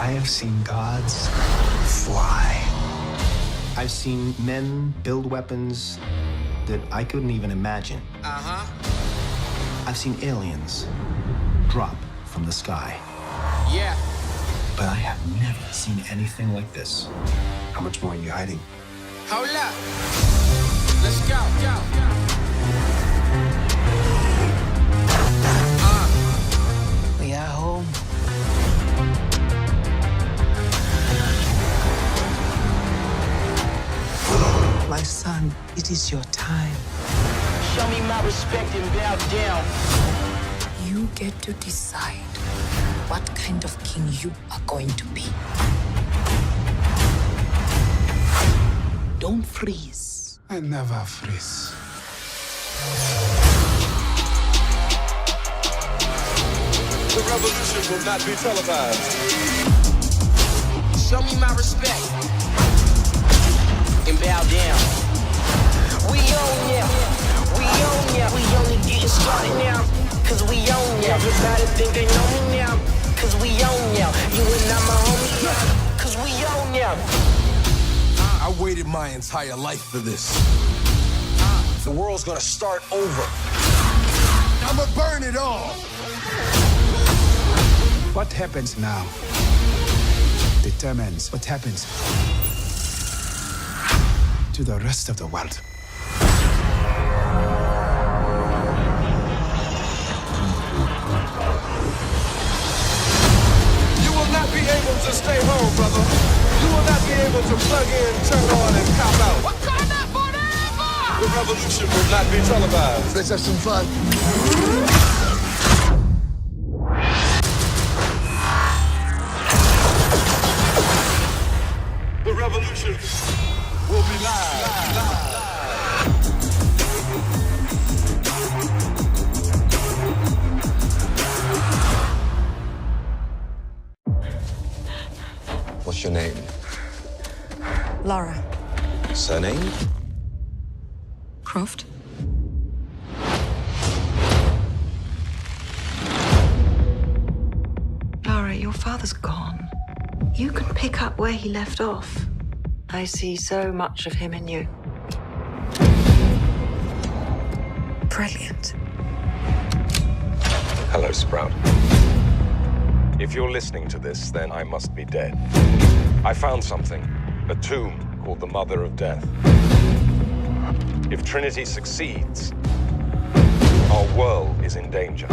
I have seen gods fly. I've seen men build weapons that I couldn't even imagine. I've seen aliens drop from the sky. Yeah. But I have never seen anything like this. How much more are you hiding? Hold up. Let's go. We are home. My son, it is your time. Show me my respect and bow down. You get to decide what kind of king you are going to be. Don't freeze. I never freeze. The revolution will not be televised. Show me my respect and bow down. We own ya. We own ya. We only getting started now. Cause we own ya. Everybody think they know me now. Cause we own ya. You and I'm a homie, yeah. Cause we own ya. I waited my entire life for this. The world's gonna start over. I'ma burn it all. What happens now determines what happens to the rest of the world. You will not be able to stay home, brother. You will not be able to plug in, turn on, and cop out. Wakanda forever! The revolution will not be televised. Let's have some fun. The revolution will be live. What's your name? Laura Surname? Croft. Laura, your father's gone. You can pick up where he left off. I see so much of him in you. Brilliant. Hello, Sprout. If you're listening to this, then I must be dead. I found something, a tomb called the Mother of Death. If Trinity succeeds, our world is in danger.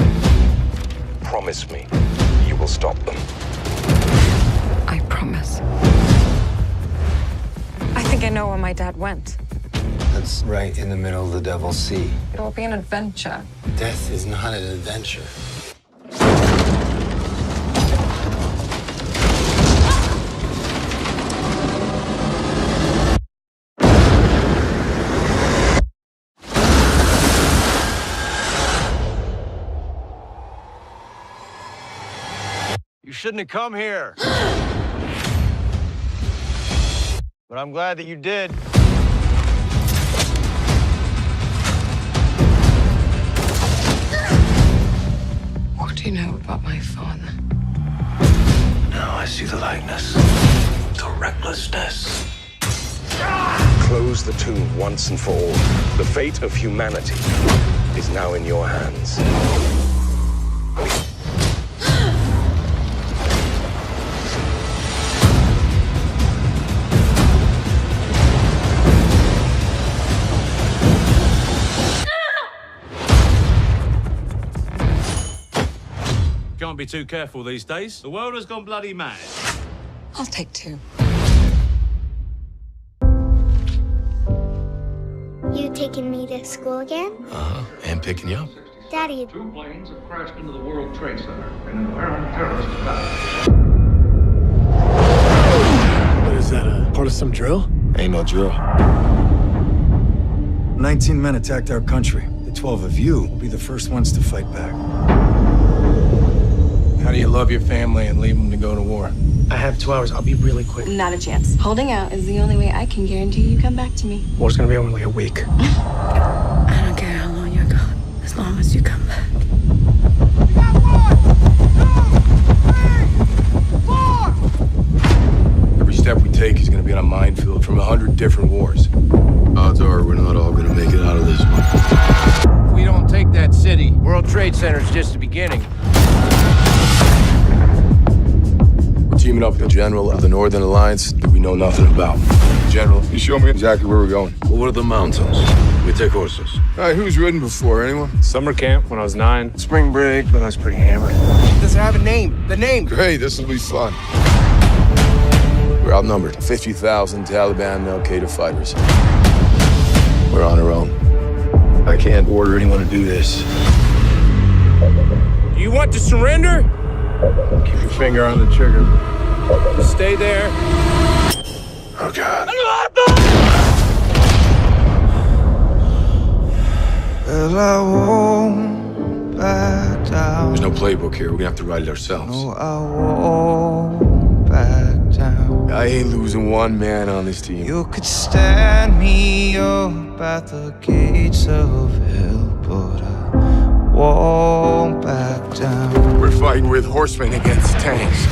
Promise me you will stop them. I promise. I think I know where my dad went. That's right in the middle of the Devil's Sea. It will be an adventure. Death is not an adventure. You shouldn't have come here. But I'm glad that you did. What do you know about my father? Now I see the likeness, the recklessness. Close the tomb once and for all. The fate of humanity is now in your hands. Can't be too careful these days. The world has gone bloody mad. I'll take two. You taking me to school again? And picking you up. Daddy, 2 planes have crashed into the World Trade Center in an apparent terrorist attack. What is that, a part of some drill? Ain't no drill. 19 men attacked our country. The 12 of you will be the first ones to fight back. How do you love your family and leave them to go to war? I have 2 hours. I'll be really quick. Not a chance. Holding out is the only way I can guarantee you come back to me. War's gonna be over in like a week. I don't care how long you're gone, as long as you come back. We got 1, 2, 3, 4. teaming up with the general of the Northern Alliance that we know nothing about. General, you show me exactly where we're going. Over the mountains. We take horses. All right, who's ridden before? Anyone? Summer camp when I was 9. Spring break, but I was pretty hammered. Does it have a name? The name. Great, this will be fun. We're outnumbered. 50,000 Taliban and Al-Qaeda fighters. We're on our own. I can't order anyone to do this. You want to surrender? Keep your finger on the trigger. Stay there. Oh, God. Well, I won't back down. There's no playbook here. We're gonna have to write it ourselves. No, I won't back down. I ain't losing one man on this team. You could stand me up at the gates of hell, but I won't back down. We're fighting with horsemen against tanks.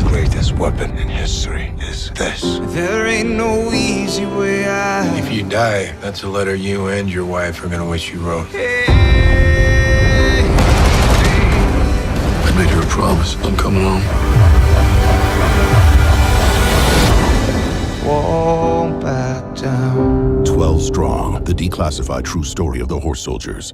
The greatest weapon in history is this. There ain't no easy way out. If you die, that's a letter you and your wife are gonna wish you wrote. I made her a promise. I'm coming home. Won't back down. 12 Strong, the declassified true story of the horse soldiers.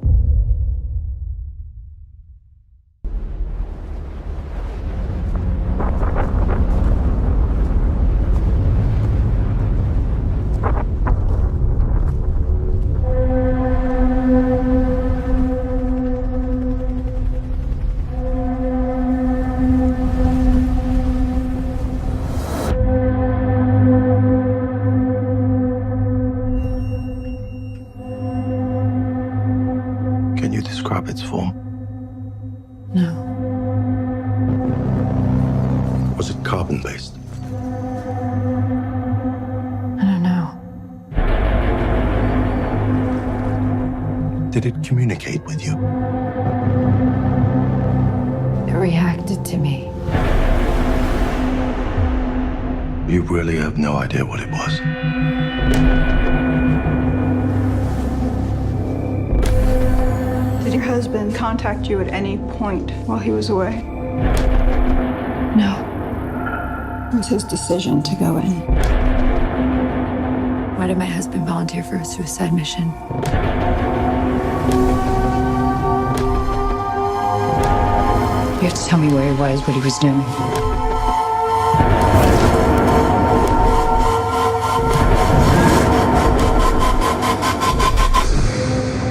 Can you describe its form? No. Was it carbon-based? I don't know. Did it communicate with you? It reacted to me. You really have no idea what it was. Did your husband contact you at any point while he was away? No. It was his decision to go in. Why did my husband volunteer for a suicide mission? You have to tell me where he was, what he was doing.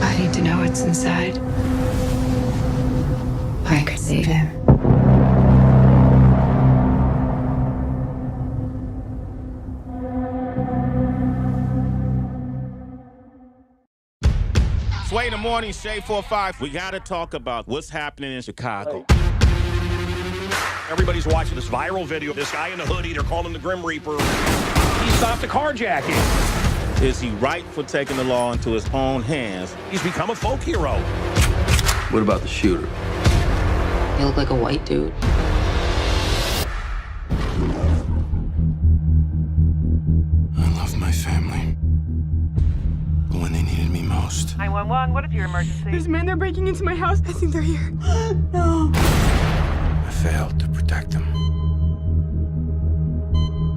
I need to know what's inside. I could save him. Sway in the morning, Shade 4-5. We gotta talk about what's happening in Chicago. Everybody's watching this viral video. This guy in the hoodie, they're calling him the Grim Reaper. He stopped a carjacking. Is he right for taking the law into his own hands? He's become a folk hero. What about the shooter? You look like a white dude. I love my family. But when they needed me most... 911, what is your emergency? There's men, they're breaking into my house. I think they're here. No. I failed to protect them.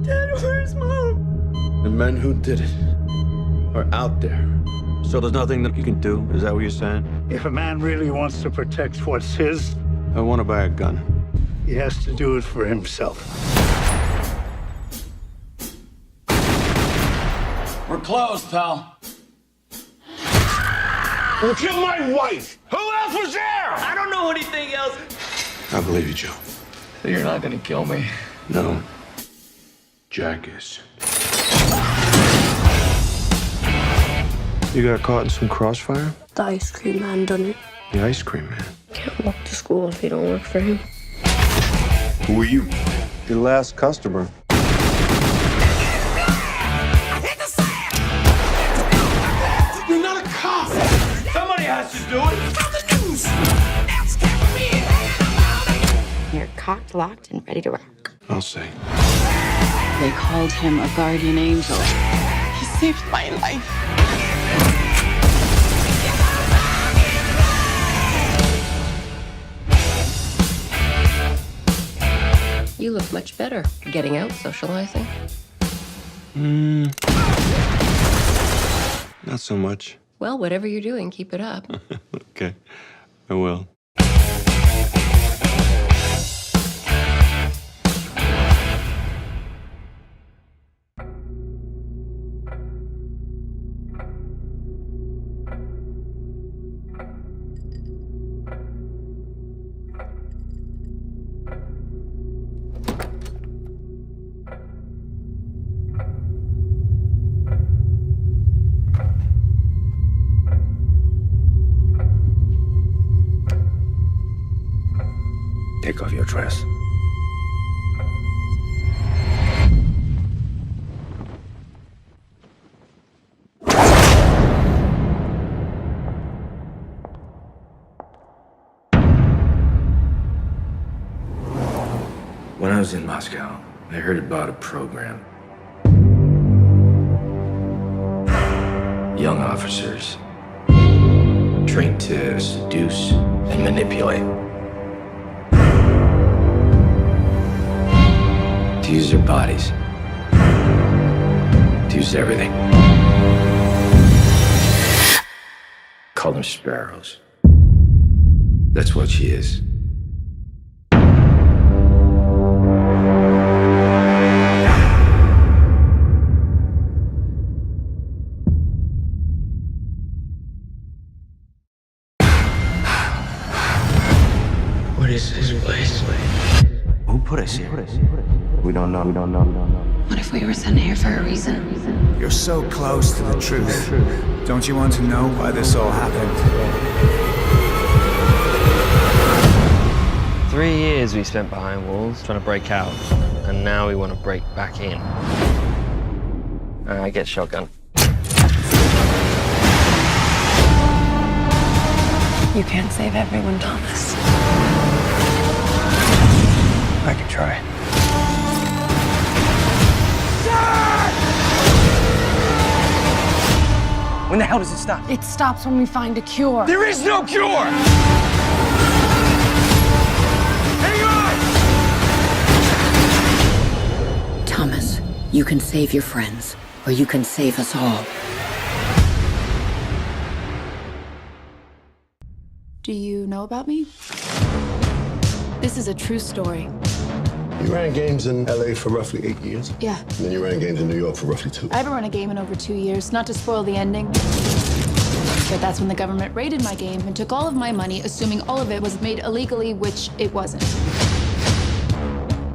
Dad, where's Mom? The men who did it are out there. So there's nothing that you can do? Is that what you're saying? If a man really wants to protect what's his, I want to buy a gun. he has to do it for himself. We're closed, pal. You killed my wife. Who else was there? I don't know anything else. I believe you, Joe. So you're not gonna kill me? No. Jack is. You got caught in some crossfire? The ice cream man done it. The ice cream man. Can't walk to school if you don't work for him. Who are you? Your last customer. You're not a cop. Somebody has to do it. You're cocked, locked, and ready to rock. I'll say. They called him a guardian angel. He saved my life. Much better. Getting out, socializing. Not so much. Well, whatever you're doing, keep it up. Okay, I will. Take off your dress. When I was in Moscow, I heard about a program. Young officers trained to seduce and manipulate. To use their bodies. To use everything. Call them sparrows. That's what she is. What is this place? Who put us here? We don't know. What if we were sent here for a reason? You're so close to the truth. Don't you want to know why this all happened? 3 years we spent behind walls trying to break out, and now we want to break back in. I get shotgun. You can't save everyone, Thomas. I can try. When the hell does it stop? It stops when we find a cure. There is no cure! Hang on! Thomas, you can save your friends, or you can save us all. Do you know about me? This is a true story. You ran games in LA for roughly 8 years. Yeah. And then you ran games in New York for roughly 2. I haven't run a game in over 2 years, not to spoil the ending. But that's when the government raided my game and took all of my money, assuming all of it was made illegally, which it wasn't.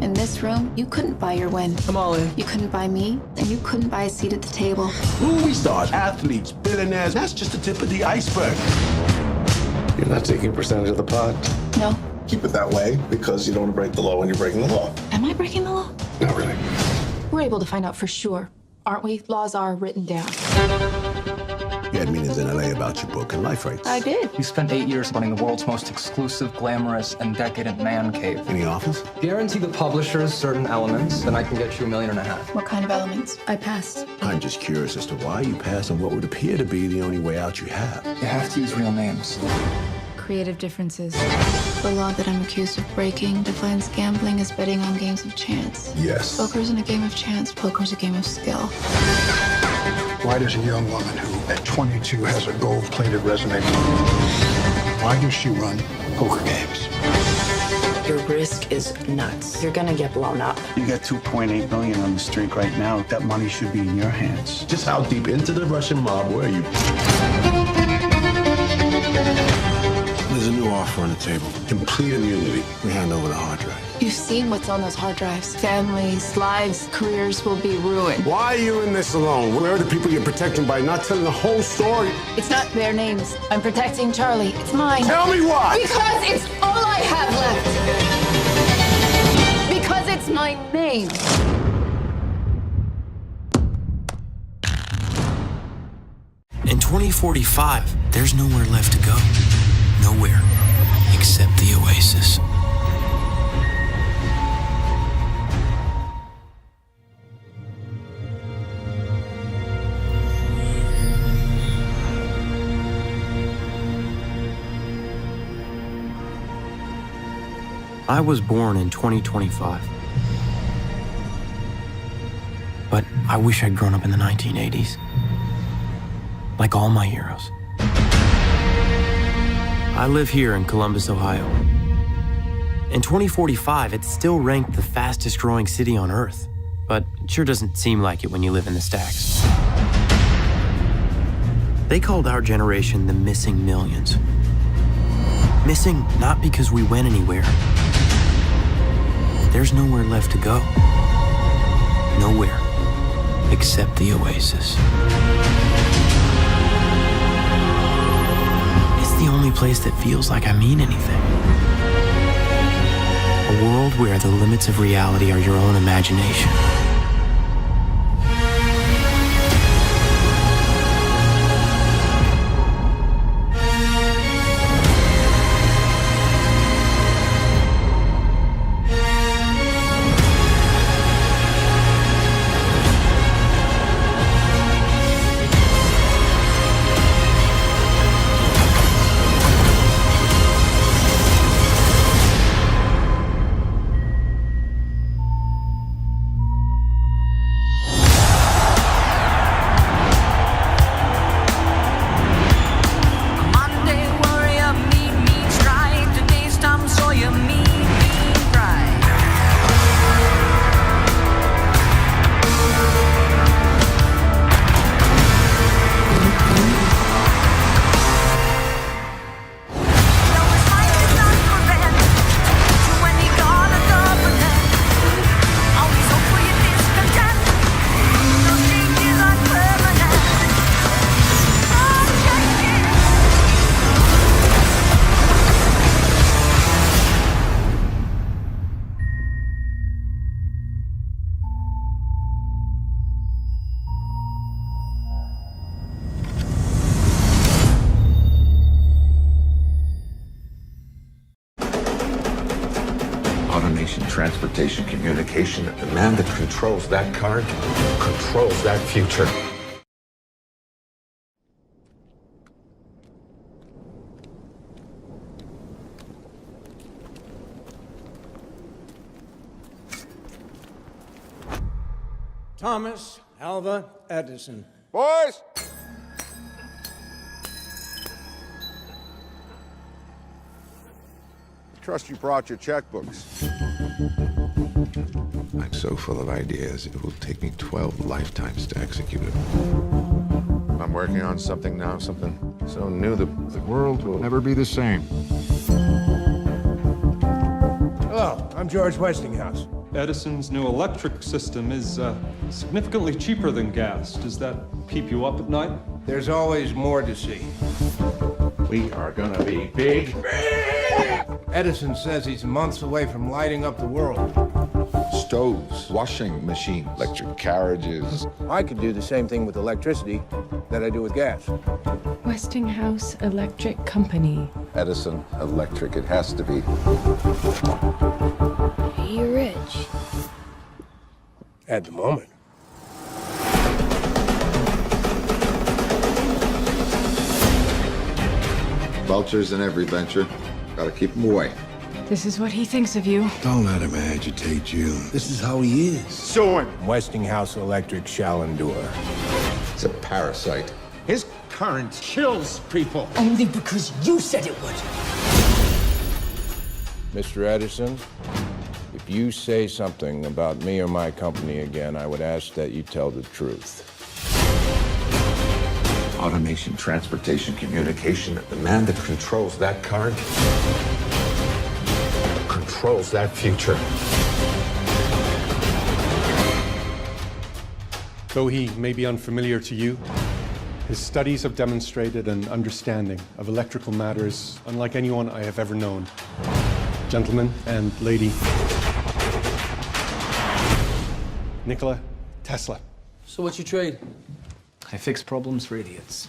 In this room, you couldn't buy your win. I'm all in. You couldn't buy me, and you couldn't buy a seat at the table. Movie stars, athletes, billionaires, that's just the tip of the iceberg. You're not taking a percentage of the pot? No. Keep it that way because you don't want to break the law when you're breaking the law. Am I breaking the law? Not really. We're able to find out for sure, aren't we? Laws are written down. You had meetings in LA about your book and life rights. I did. You spent 8 years running the world's most exclusive, glamorous, and decadent man cave. Any offers? Guarantee the publishers certain elements, then I can get you $1.5 million. What kind of elements? I passed. I'm just curious as to why you passed on what would appear to be the only way out you have. You have to use real names. Creative differences. The law that I'm accused of breaking defines gambling as betting on games of chance. Yes. Poker isn't a game of chance. Poker is a game of skill. Why does a young woman who, at 22, has a gold-plated resume, why does she run poker games? Your risk is nuts. You're gonna get blown up. You got $2.8 million on the streak right now. That money should be in your hands. Just how deep into the Russian mob were you? There's a new offer on the table. Complete immunity. We hand over the hard drive. You've seen what's on those hard drives. Families, lives, careers will be ruined. Why are you in this alone? Where are the people you're protecting by not telling the whole story? It's not their names. I'm protecting Charlie. It's mine. Tell me why! Because it's all I have left. Because it's my name. In 2045, there's nowhere left to go. Nowhere except the Oasis. I was born in 2025. but I wish I'd grown up in the 1980s. Like all my heroes. I live here in Columbus, Ohio. In 2045, it's still ranked the fastest growing city on Earth, but it sure doesn't seem like it when you live in the stacks. They called our generation the missing millions. Missing not because we went anywhere. There's nowhere left to go. Nowhere except the oasis. It's the only place that feels like I mean anything. A world where the limits of reality are your own imagination. Automation, transportation, communication. The man that controls that car controls that future. Thomas Alva Edison. Boys! Trust you brought your checkbooks. I'm so full of ideas, it will take me 12 lifetimes to execute it. I'm working on something now, something so new that the world will never be the same. Hello, I'm George Westinghouse. Edison's new electric system is significantly cheaper than gas. Does that keep you up at night? There's always more to see. We are gonna be big. Edison says he's months away from lighting up the world. Stoves, washing machines, electric carriages. I could do the same thing with electricity that I do with gas. Westinghouse Electric Company. Edison Electric, it has to be. Are you rich? At the moment. Vultures in every venture. Gotta keep them away. This is what he thinks of you. Don't let him agitate you. This is how he is. Sue him! Westinghouse Electric shall endure. It's a parasite. His current kills people. Only because you said it would. Mr. Edison, if you say something about me or my company again, I would ask that you tell the truth. Automation, transportation, communication. The man that controls that car controls that future. Though he may be unfamiliar to you, his studies have demonstrated an understanding of electrical matters unlike anyone I have ever known. Gentlemen and lady, Nikola Tesla. So what's your trade? I fix problems for idiots.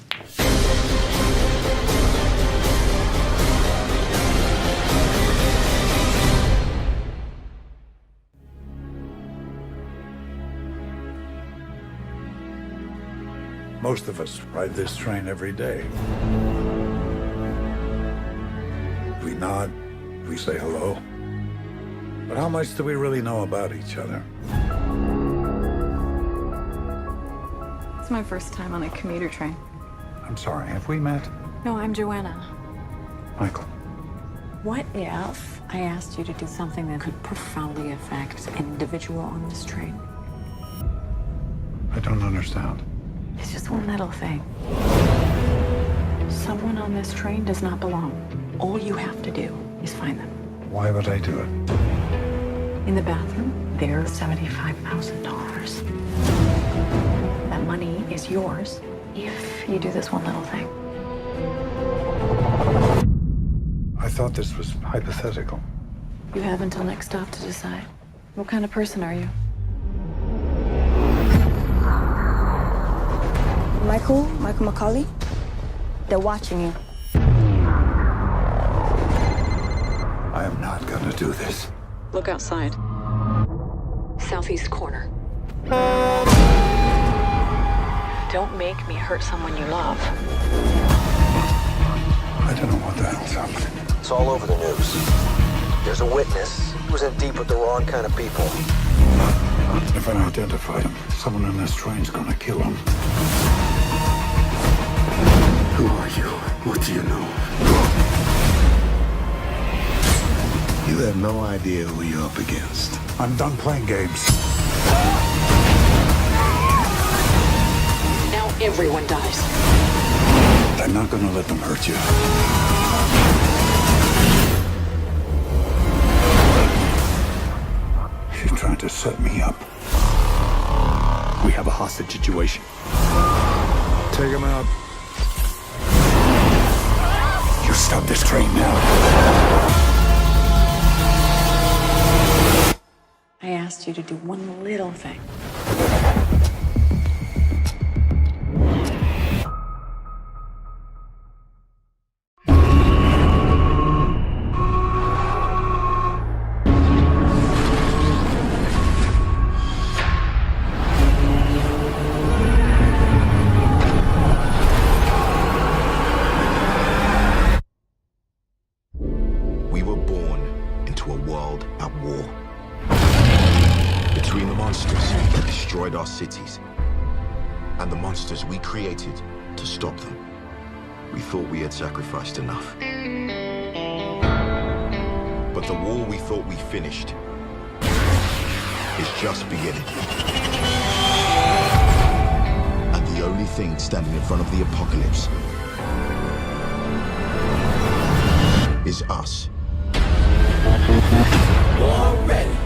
Most of us ride this train every day. We nod, we say hello. But how much do we really know about each other? It's my first time on a commuter train. I'm sorry, have we met? No, I'm Joanna. Michael. What if I asked you to do something that could profoundly affect an individual on this train? I don't understand. It's just one little thing. Someone on this train does not belong. All you have to do is find them. Why would I do it? In the bathroom, there's $75,000. That money is yours if you do this one little thing. I thought this was hypothetical. You have until next stop to decide. What kind of person are you? Michael McCauley, they're watching you. I am not gonna do this. Look outside. Southeast corner. Don't make me hurt someone you love. I don't know what the hell's happening. It's all over the news. There's a witness who was in deep with the wrong kind of people. If I identify him, someone on this train's gonna kill him. Who are you? What do you know? You have no idea who you're up against. I'm done playing games. Now everyone dies. I'm not gonna let them hurt you. She's trying to set me up. We have a hostage situation. Take him out. You stop this train now. I asked you to do one little thing. We were born into a world at war. Between the monsters that destroyed our cities and the monsters we created to stop them, we thought we had sacrificed enough. But the war we thought we finished is just beginning. And the only thing standing in front of the apocalypse is us. War ready.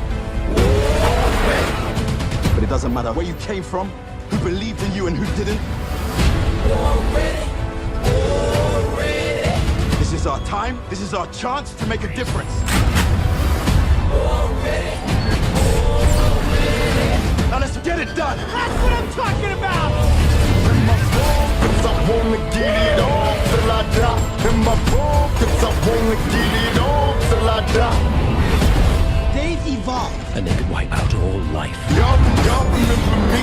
But it doesn't matter where you came from, who believed in you and who didn't. War ready. War ready. This is our time. This is our chance to make a difference. War ready. War ready. Now let's get it done. That's what I'm talking about. In my focus, I wanna get it on till I die. In my focus, I wanna get it on till I die. They've evolved. And they could wipe out all life. Y'all remember me.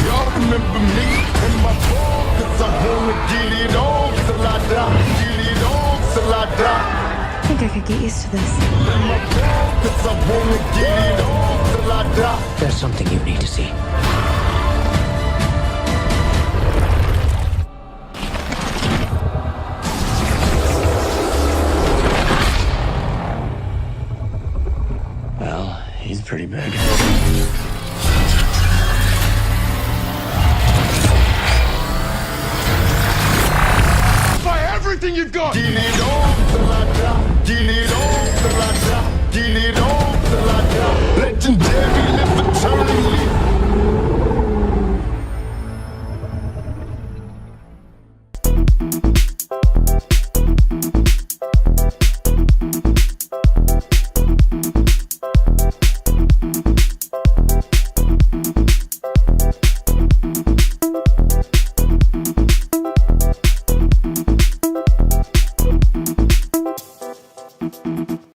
Y'all remember me. In my focus, I wanna get it on till I die. Get it on till I die. I think I could get used to this. In my focus, I wanna get it on till I die. There's something you need to see. Well, he's pretty big. Fire everything you've got. Get it on till I die. Get it on till I die. Get it on till I die. Legendary, live eternally.